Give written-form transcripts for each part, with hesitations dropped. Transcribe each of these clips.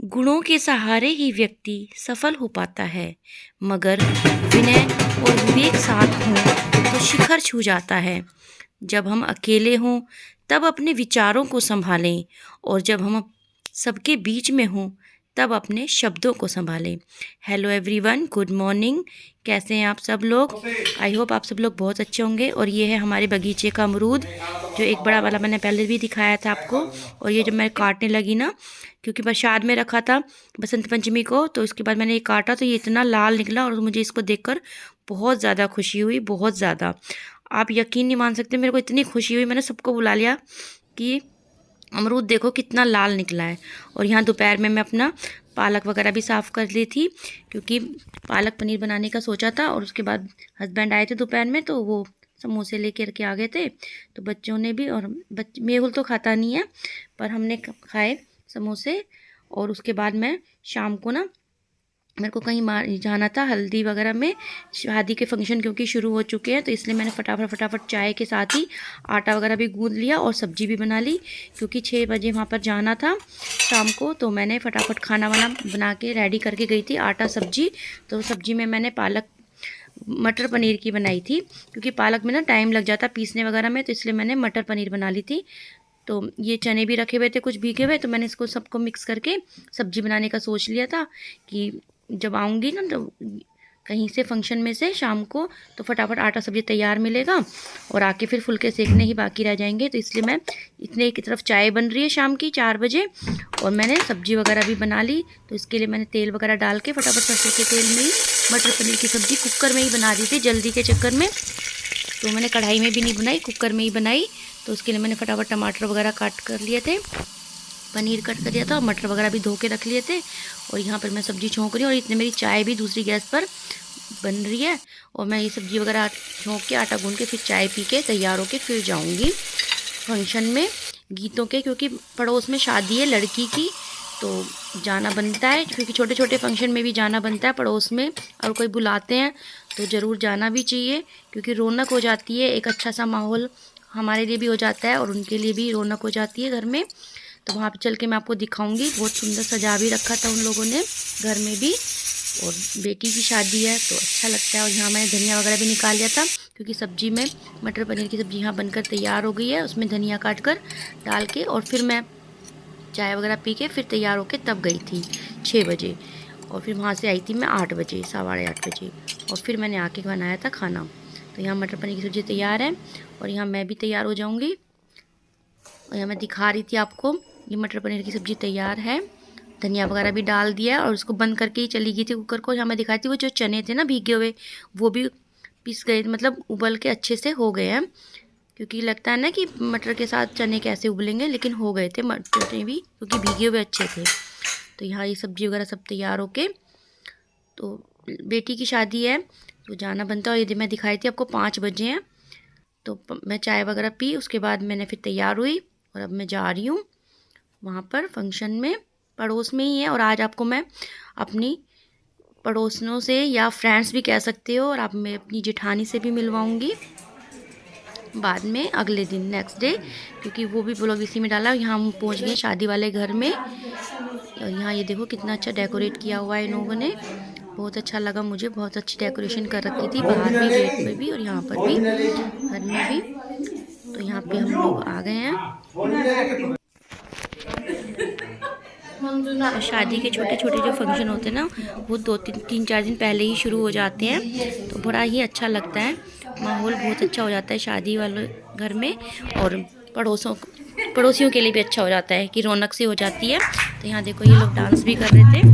गुणों के सहारे ही व्यक्ति सफल हो पाता है, मगर विनय और विवेक साथ हों तो शिखर छू जाता है। जब हम अकेले हों तब अपने विचारों को संभालें, और जब हम सबके बीच में हों तब अपने शब्दों को संभालें। Hello everyone, good morning. कैसे हैं आप सब लोग? आई होप आप सब लोग बहुत अच्छे होंगे। और ये है हमारे बगीचे का अमरूद, जो एक बड़ा वाला मैंने पहले भी दिखाया था आपको। और ये जब मैं काटने लगी ना, क्योंकि प्रसाद में रखा था बसंत पंचमी को, तो उसके बाद मैंने ये काटा तो ये इतना लाल निकला, और मुझे इसको देखकर बहुत ज़्यादा खुशी हुई, बहुत ज़्यादा। आप यकीन नहीं मान सकते, मेरे को इतनी खुशी हुई, मैंने सबको बुला लिया कि अमरूद देखो कितना लाल निकला है। और यहाँ दोपहर में मैं अपना पालक वगैरह भी साफ़ कर ली थी, क्योंकि पालक पनीर बनाने का सोचा था। और उसके बाद हस्बैंड आए थे दोपहर में, तो वो समोसे लेकर के आ गए थे, तो बच्चों ने भी, और मेहुल तो खाता नहीं है, पर हमने खाए समोसे। और उसके बाद मैं शाम को ना, मेरे को कहीं जाना था हल्दी वगैरह में, शादी के फंक्शन क्योंकि शुरू हो चुके हैं, तो इसलिए मैंने फटाफट चाय के साथ ही आटा वगैरह भी गूंद लिया और सब्जी भी बना ली, क्योंकि 6 बजे वहाँ पर जाना था शाम को। तो मैंने फटाफट खाना वाना बना के रेडी करके गई थी, आटा सब्जी। तो सब्जी में मैंने पालक मटर पनीर की बनाई थी, क्योंकि पालक में ना टाइम लग जाता पीसने वगैरह में, तो इसलिए मैंने मटर पनीर बना ली थी। तो ये चने भी रखे हुए थे कुछ भीगे हुए, तो मैंने इसको सबको मिक्स करके सब्जी बनाने का सोच लिया था कि जब आऊँगी ना, तो कहीं से फंक्शन में से शाम को, तो फटाफट आटा सब्जी तैयार मिलेगा और आके फिर फुलके सेकने ही बाकी रह जाएंगे। तो इसलिए मैं इतने की तरफ चाय बन रही है शाम की 4 बजे, और मैंने सब्जी वगैरह भी बना ली। तो इसके लिए मैंने तेल वगैरह डाल के फटाफट सरसों के तेल में ही मटर पनीर की सब्ज़ी कुकर में ही बना दी थी जल्दी के चक्कर में। तो मैंने कढ़ाई में भी नहीं बनाई, कुकर में ही बनाई। तो उसके लिए मैंने फटाफट टमाटर वगैरह काट कर लिए थे, पनीर कट कर दिया था, और मटर वगैरह भी धो के रख लिए थे। और यहाँ पर मैं सब्ज़ी छोंक रही हूँ, और इतने मेरी चाय भी दूसरी गैस पर बन रही है। और मैं ये सब्ज़ी वगैरह छोंक के आटा गूंद के फिर चाय पी के तैयार होके फिर जाऊँगी फंक्शन में गीतों के, क्योंकि पड़ोस में शादी है लड़की की, तो जाना बनता है। क्योंकि छोटे छोटे फंक्शन में भी जाना बनता है पड़ोस में, और कोई बुलाते हैं तो ज़रूर जाना भी चाहिए, क्योंकि रौनक हो जाती है, एक अच्छा सा माहौल हमारे लिए भी हो जाता है और उनके लिए भी रौनक हो जाती है घर में। तो वहाँ पे चल के मैं आपको दिखाऊंगी। बहुत सुंदर सजा भी रखा था उन लोगों ने घर में भी, और बेटी की शादी है तो अच्छा लगता है। और यहाँ मैंने धनिया वगैरह भी निकाल लिया था, क्योंकि सब्जी में मटर पनीर की सब्ज़ी यहाँ बनकर तैयार हो गई है, उसमें धनिया काट कर डाल के। और फिर मैं चाय वगैरह पी के फिर तैयार होके तब गई थी 6 बजे, और फिर वहाँ से आई थी मैं 8 बजे, 8:15 बजे, और फिर मैंने आके बनाया था खाना। तो यहाँ मटर पनीर की सब्ज़ी तैयार है, और यहाँ मैं भी तैयार हो जाऊँगी। और यहाँ मैं दिखा रही थी आपको, ये मटर पनीर की सब्ज़ी तैयार है, धनिया वगैरह भी डाल दिया, और उसको बंद करके ही चली गई थी कुकर को। यहाँ मैं दिखाई थी वो जो चने थे ना भीगे हुए, वो भी पिस गए, मतलब उबल के अच्छे से हो गए हैं। क्योंकि लगता है ना कि मटर के साथ चने कैसे उबलेंगे, लेकिन हो गए थे मटर भी, क्योंकि भीगे हुए अच्छे थे। तो यहाँ ये सब्ज़ी वगैरह सब तैयार होके, तो बेटी की शादी है तो जाना बनता है। और ये मैं दिखाई थी आपको 5 बजे हैं, तो मैं चाय वगैरह पी, उसके बाद मैंने फिर तैयार हुई, और अब मैं जा रही हूँ वहाँ पर फंक्शन में, पड़ोस में ही है। और आज आपको मैं अपनी पड़ोसनों से, या फ्रेंड्स भी कह सकते हो, और आप मैं अपनी जेठानी से भी मिलवाऊँगी बाद में, अगले दिन नेक्स्ट डे, क्योंकि वो भी ब्लॉग इसी में डाला। यहाँ हम पहुँच गए शादी वाले घर में, और यहाँ ये देखो कितना अच्छा डेकोरेट किया हुआ है इन लोगों ने, बहुत अच्छा लगा मुझे। बहुत अच्छी डेकोरेशन कर रखी थी, बाहर भी, गेट पे भी, और यहाँ पर भी, घर में भी। तो यहाँ पे हम लोग आ गए हैं। और शादी के छोटे छोटे जो फंक्शन होते हैं ना, वो 2-3-4 दिन पहले ही शुरू हो जाते हैं, तो बड़ा ही अच्छा लगता है, माहौल बहुत अच्छा हो जाता है शादी वाले घर में। और पड़ोसियों के लिए भी अच्छा हो जाता है कि रौनक सी हो जाती है। तो यहाँ देखो ये लोग डांस भी कर रहे थे।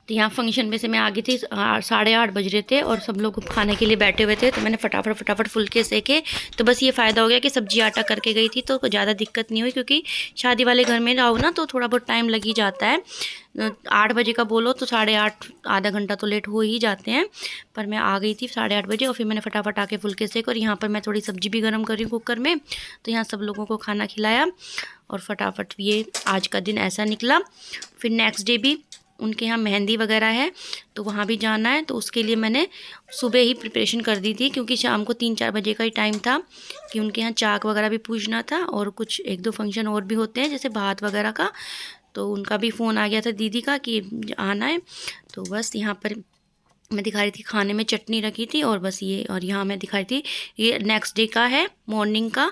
तो यहाँ फंक्शन में से मैं आ गई थी, 8:30 बज रहे थे और सब लोग खाने के लिए बैठे हुए थे। तो मैंने फटाफट फुलके सेके। तो बस ये फ़ायदा हो गया कि सब्जी आटा करके गई थी तो ज़्यादा दिक्कत नहीं हुई, क्योंकि शादी वाले घर में रहो ना तो थोड़ा बहुत टाइम लग ही जाता है। 8 बजे का बोलो तो 8:30, आधा घंटा तो लेट हो ही जाते हैं। पर मैं आ गई थी 8:30 बजे और फिर मैंने फटाफट आके फुलके सेक, और यहाँ पर मैं थोड़ी सब्जी भी गर्म कर रही हूँ कुकर में। तो यहाँ सब लोगों को खाना खिलाया और फटाफट ये आज का दिन ऐसा निकला। फिर नेक्स्ट डे भी उनके यहाँ मेहंदी वगैरह है तो वहाँ भी जाना है। तो उसके लिए मैंने सुबह ही प्रिपरेशन कर दी थी, क्योंकि शाम को 3-4 बजे का ही टाइम था कि उनके यहाँ चाक वगैरह भी पूछना था और कुछ 1-2 फंक्शन और भी होते हैं जैसे भात वगैरह का। तो उनका भी फ़ोन आ गया था दीदी का कि आना है। तो बस यहाँ पर मैं दिखा रही थी खाने में चटनी रखी थी और बस ये, और यहाँ मैं दिखाई थी ये नेक्स्ट डे का है मॉर्निंग का।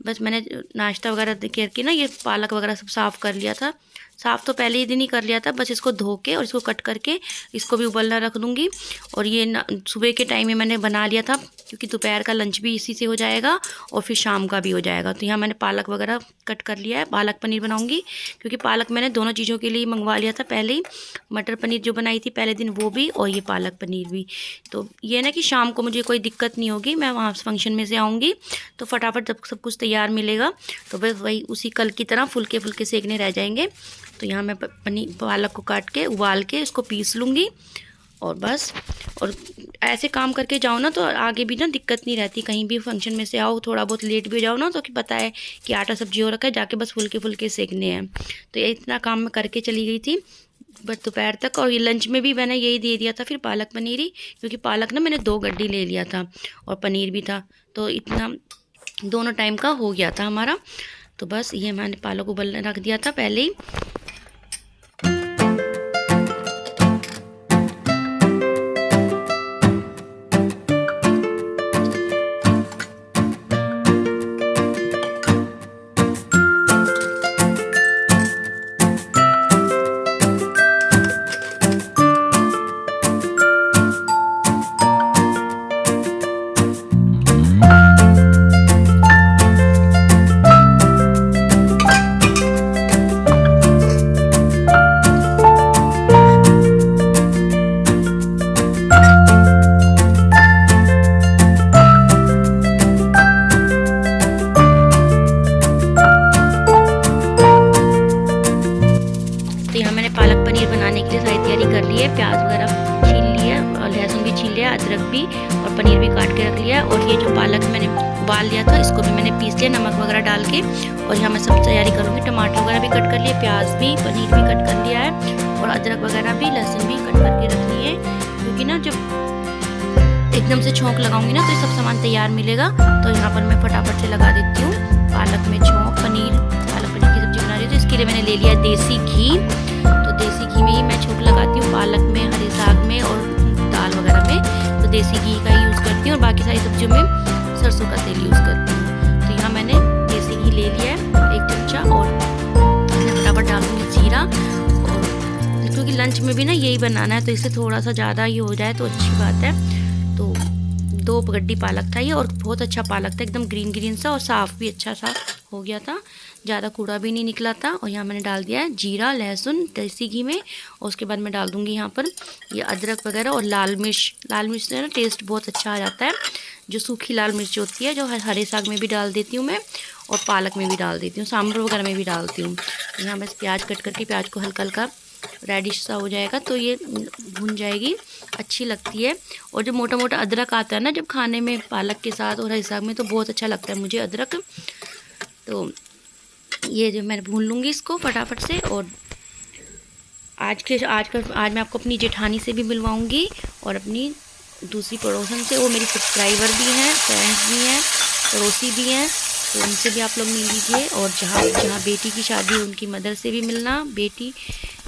बस मैंने नाश्ता वगैरह करके ना ये पालक वगैरह सब साफ़ कर लिया था। साफ़ तो पहले ही दिन ही कर लिया था, बस इसको धो के और इसको कट करके इसको भी उबलना रख दूँगी। और ये सुबह के टाइम में मैंने बना लिया था, क्योंकि दोपहर का लंच भी इसी से हो जाएगा और फिर शाम का भी हो जाएगा। तो यहाँ मैंने पालक वगैरह कट कर लिया है, पालक पनीर बनाऊँगी, क्योंकि पालक मैंने दोनों चीज़ों के लिए मंगवा लिया था पहले ही। मटर पनीर जो बनाई थी पहले दिन वो भी, और ये पालक पनीर भी। तो ये ना कि शाम को मुझे कोई दिक्कत नहीं होगी, मैं वहाँ फंक्शन में से आऊँगी तो फटाफट जब सब कुछ तैयार मिलेगा तो बस वही उसी कल की तरह फुल्के फुल्के सेकने रह जाएंगे। तो यहाँ मैं पालक को काट के उबाल के इसको पीस लूँगी और बस। और ऐसे काम करके जाओ ना तो आगे भी ना दिक्कत नहीं रहती। कहीं भी फंक्शन में से आओ थोड़ा बहुत लेट भी हो जाओ ना तो कि पता है कि आटा सब्जी हो रखा है, जाके बस फुल्के फुल्के सेकने हैं। तो ये इतना काम मैं करके चली गई थी बस दोपहर तक। और ये लंच में भी मैंने यही दे दिया था फिर पालक पनीर ही, क्योंकि पालक ना मैंने 2 गड्डी ले लिया था और पनीर भी था, तो इतना दोनों टाइम का हो गया था हमारा। तो बस ये मैंने पालक उबलने रख दिया था पहले ही। पालक पनीर बनाने के लिए सारी तैयारी कर ली है। प्याज वगैरह छील लिया और लहसुन भी छील लिया, अदरक भी और पनीर भी काट के रख लिया। और ये जो पालक मैंने उबाल लिया था इसको भी मैंने पीस लिया नमक वगैरह डाल के। और यहाँ मैं सब तैयारी करूँगी, टमाटर वगैरह भी कट कर लिए, प्याज भी, पनीर भी कट कर लिया है और अदरक वगैरह भी, लहसुन भी कट करके रख लिए। क्योंकि ना जब एकदम से छौंक लगाऊंगी ना तो ये सब सामान तैयार मिलेगा। तो यहाँ पर मैं फटाफट से लगा देती हूँ पालक में छौंक। पालक पनीर की सब्जी बना रही हूँ तो इसके लिए मैंने ले लिया देसी घी। तो देसी घी में ही मैं छौंक लगाती हूँ, पालक में, हरे साग में और दाल वगैरह में तो देसी घी का यूज़ करती हूँ। और बाकी सारी सब्जियों में सरसों का तेल यूज़ करती हूँ। तो यहाँ मैंने देसी घी ले लिया है 1 चमचा और इसमें फटाफट डालूंगी जीरा। और क्योंकि लंच में भी ना यही बनाना है तो इससे थोड़ा सा ज़्यादा ही हो जाए तो अच्छी बात है। तो 2 गड्डी पालक था ये और बहुत अच्छा पालक था, एकदम ग्रीन ग्रीन सा और साफ़ भी अच्छा सा हो गया था, ज़्यादा कूड़ा भी नहीं निकला था। और यहाँ मैंने डाल दिया है जीरा, लहसुन देसी घी में। और उसके बाद मैं डाल दूँगी यहाँ पर ये अदरक वगैरह और लाल मिर्च से ना टेस्ट बहुत अच्छा आ जाता है। जो सूखी लाल मिर्च होती है जो हरे साग में भी डाल देती हूँ मैं और पालक में भी डाल देती हूँ, सांभर वगैरह में भी डालती हूँ। यहाँ बस प्याज कट करके प्याज को हल्का हल्का रेडिश सा हो जाएगा तो ये भुन जाएगी, अच्छी लगती है। और जो मोटा मोटा अदरक आता है ना जब खाने में पालक के साथ और हरे साग में तो बहुत अच्छा लगता है मुझे अदरक। तो ये जो मैं भून लूँगी इसको फटाफट से। और आज मैं आपको अपनी जेठानी से भी मिलवाऊँगी और अपनी दूसरी पड़ोसन से, वो मेरी सब्सक्राइबर भी हैं, फ्रेंड्स भी हैं, पड़ोसी भी हैं, तो उनसे भी आप लोग मिल लीजिए। और जहाँ बेटी की शादी है उनकी मदर से भी मिलना, बेटी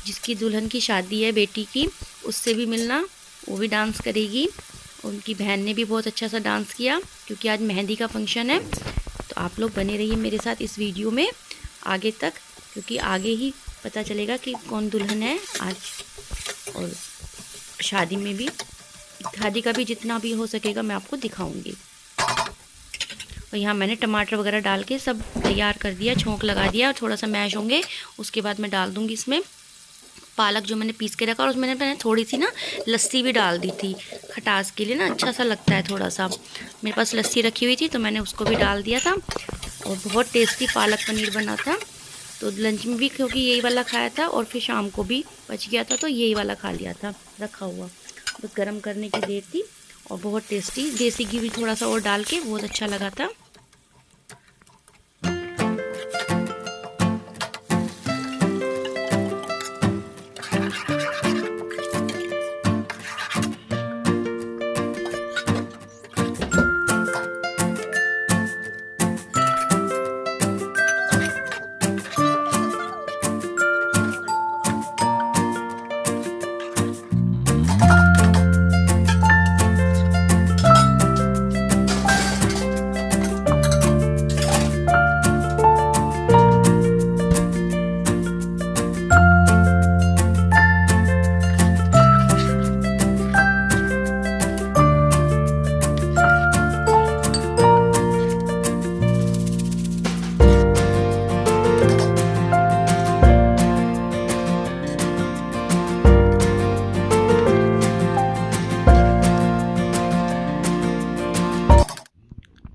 जिसकी दुल्हन की शादी है बेटी की उससे भी मिलना, वो भी डांस करेगी। उनकी बहन ने भी बहुत अच्छा सा डांस किया क्योंकि आज मेहंदी का फंक्शन है। तो आप लोग बने रहिए मेरे साथ इस वीडियो में आगे तक, क्योंकि आगे ही पता चलेगा कि कौन दुल्हन है आज। और शादी में भी, शादी का भी जितना भी हो सकेगा मैं आपको दिखाऊंगी। और यहाँ मैंने टमाटर वगैरह डाल के सब तैयार कर दिया, छौंक लगा दिया और थोड़ा सा मैश होंगे उसके बाद मैं डाल दूँगी इसमें। पालक जो मैंने पीस के रखा, और उसमें मैंने थोड़ी सी ना लस्सी भी डाल दी थी खटास के लिए ना, अच्छा सा लगता है थोड़ा सा। मेरे पास लस्सी रखी हुई थी तो मैंने उसको भी डाल दिया था, और बहुत टेस्टी पालक पनीर बना था। तो लंच में भी क्योंकि यही वाला खाया था, और फिर शाम को भी बच गया था तो यही वाला खा लिया था रखा हुआ। बस गर्म करने की देर थी, और बहुत टेस्टी, देसी घी भी थोड़ा सा और डाल के बहुत अच्छा लगा था।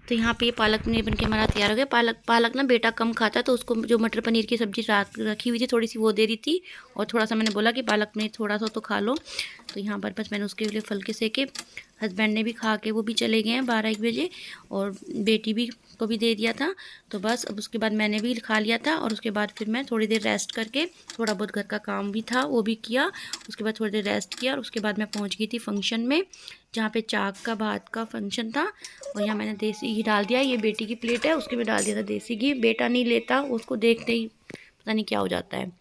तो यहाँ पे ये पालक पनीर बन के हमारा तैयार हो गया। पालक ना बेटा कम खाता है, तो उसको जो मटर पनीर की सब्ज़ी रात रखी हुई थी थोड़ी सी, वो दे दी थी, और थोड़ा सा मैंने बोला कि पालक पनीर थोड़ा सा तो खा लो। तो यहाँ पर बस मैंने उसके लिए फुल्के सेके, हस्बैंड ने भी खा के वो भी चले गए हैं 12-1 बजे, और बेटी भी को भी दे दिया था। तो बस अब उसके बाद मैंने भी खा लिया था, और उसके बाद फिर मैं थोड़ी देर रेस्ट करके, थोड़ा बहुत घर का काम भी था वो भी किया, उसके बाद थोड़ी देर रेस्ट किया, और उसके बाद मैं पहुँच गई थी फंक्शन में, जहाँ पे चाक का भात का फंक्शन था। और यहाँ मैंने देसी घी डाल दिया, ये बेटी की प्लेट है उसके में डाल दिया था देसी घी। बेटा नहीं लेता, उसको देखते ही पता नहीं क्या हो जाता है।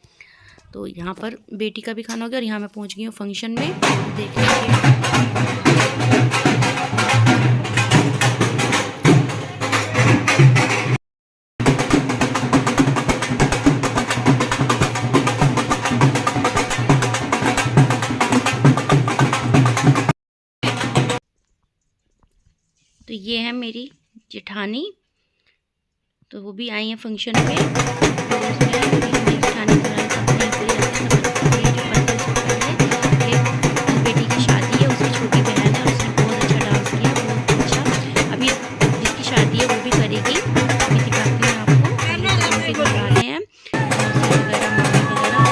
तो यहाँ पर बेटी का भी खाना हो गया, और यहाँ मैं पहुँच गई हूँ फंक्शन में। देख लीजिए, तो ये है मेरी जेठानी, तो वो भी आई हैं फंक्शन पे। तो उसमें मेरी जेठानी बेटी की शादी है, उसकी छोटी बहन है, उसने बहुत अच्छा डांस किया, बहुत अच्छा। अभी जिसकी शादी है वो भी करेगी, अभी दिखाती हूँ आपको। ये सब उनके घर वाले हैं, वगैरह मम्मी वगैरह,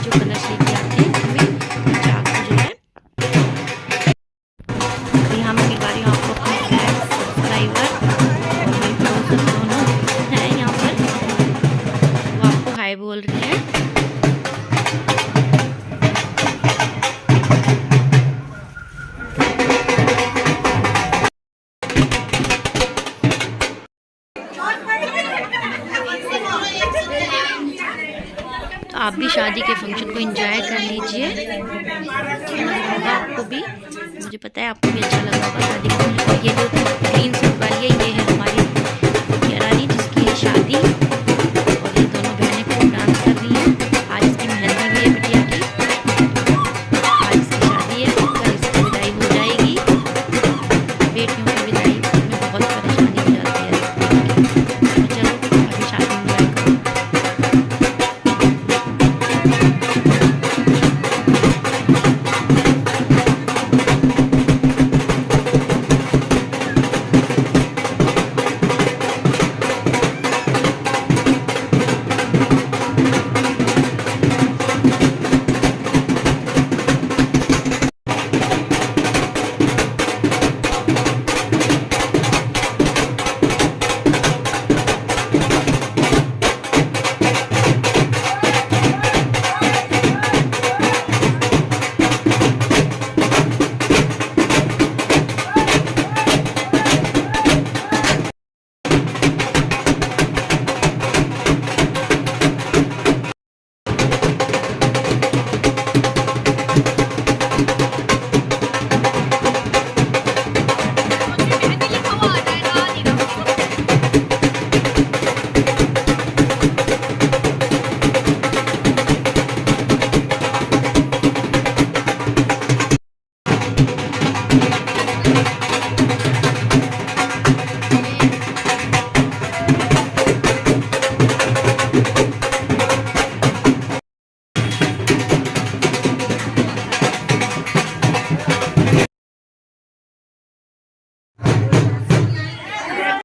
जो कलर लेके आते हैं उसमें चाक को जो है। यहाँ मैं मिलवा रही हूँ आपको अपने फ्रेंड सब्सक्राइबर, और मेरे दोस्त दोनों हैं यहाँ पर, वो आपको हाय बोल रहे हैं। तो आप भी शादी के फंक्शन को एंजॉय कर लीजिए, अच्छा लगा होगा आपको भी, मुझे पता है आपको भी अच्छा लगा होगा शादी का फंक्शन। ये जो ग्रीन सूट वाली है, ये है हमारी